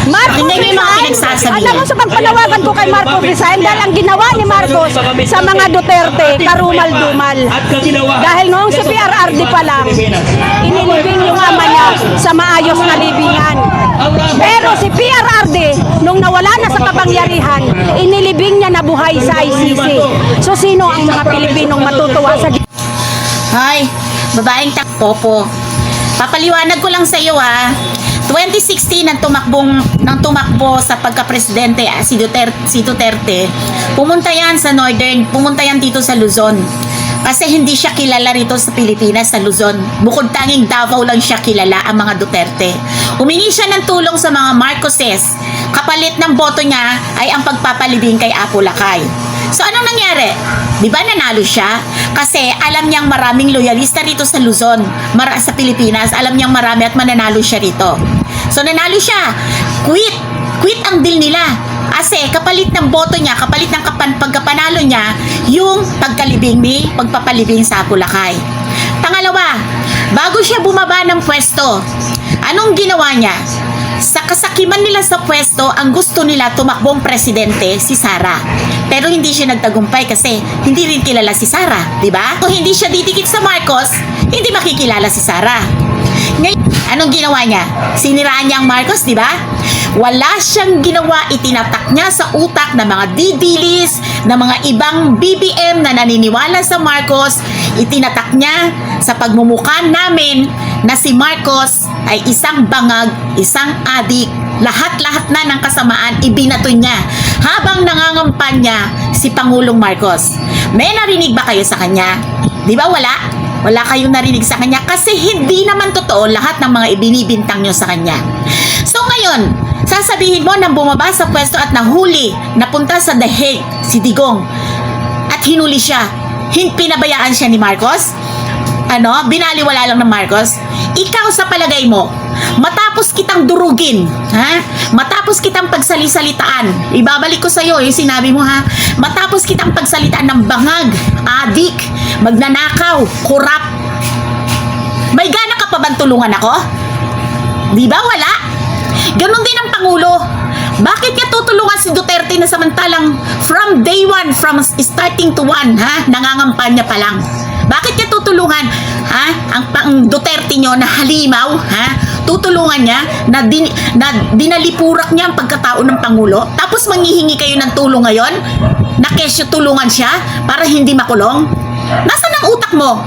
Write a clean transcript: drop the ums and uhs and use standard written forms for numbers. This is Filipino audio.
Marcos Pakinggan niyo yung mga resign. pinagsasabi Alam mo sa pagpanawagan ko kay Marcos resign dahil ang ginawa ni Marcos sa mga Duterte, karumal-dumal. Dahil noong si PRRD pa lang, inilibing yung ama niya sa maayos na libingan. Pero si PRRD, nung nawala na sa kapangyarihan, inilibing niya na buhay sa ICC. So sino ang mga Pilipinong matutuwa sa Hay, babaeng takpopo. Papaliwanag ko lang sa iyo 2016 nang tumakbo sa pagka-presidente si Duterte, pumunta yan sa Northern, pumunta yan dito sa Luzon. Kasi hindi siya kilala rito sa Pilipinas, sa Luzon. Bukod tanging Davao lang siya kilala, ang mga Duterte. Humingi siya ng tulong sa mga Marcoses. Kapalit ng boto niya ay ang pagpapalibing kay Apo Lakay. So anong nangyari? Di ba nanalo siya? Kasi alam niyang maraming loyalista rito sa Luzon, sa Pilipinas. Alam niyang marami at mananalo siya rito. So nanalo siya. Quit ang deal nila. Kasi kapalit ng boto niya, kapalit ng pagkapanalo niya, yung pagpapalibing sa Apo Lakay. Pangalawa, bago siya bumaba ng pwesto, anong ginawa niya? Sa kasakiman nila sa pwesto, ang gusto nila tumakbong presidente si Sara. Pero hindi siya nagtagumpay kasi hindi rin kilala si Sara, di ba? Kung hindi siya didikit sa Marcos, hindi makikilala si Sara. Ngayon, anong ginawa niya? Siniraan niya ang Marcos, di ba? Wala siyang ginawa, itinatak niya sa utak ng mga didilis, ng mga ibang BBM na naniniwala sa Marcos, itinatak niya sa pagmumukha namin na si Marcos ay isang bangag, isang adik, lahat-lahat na ng kasamaan ibinato niya habang nangangampanya si Pangulong Marcos. May narinig ba kayo sa kanya? Di ba wala? Wala kayong narinig sa kanya kasi hindi naman totoo lahat ng mga ibinibintang nyo sa kanya. So ngayon, sasabihin mo nang bumaba sa pwesto at nahuli, napunta sa The Hague si Digong at hinuli siya, pinabayaan siya ni Marcos? Binaliwala lang ng Marcos? Ikaw sa palagay mo, matapos kitang durugin, matapos kitang pagsalisalitaan, ibabalik ko sa iyo yung sinabi mo matapos kitang pagsalitaan ng bangag, adik, magnanakaw, kurap, may gana ka pa bang tulungan ako? Di ba wala? Ganon din ang Pangulo. Bakit niya tutulungan si Duterte na samantalang from day one, from starting to one, nangangampanya pa lang? Bakit niya tutulungan, ang Duterte nyo na halimaw, tutulungan niya na dinalipurak niya ang pagkatao ng Pangulo? Tapos manghihingi kayo ng tulong ngayon? Na kesyo tulungan siya para hindi makulong? Nasaan ang utak mo?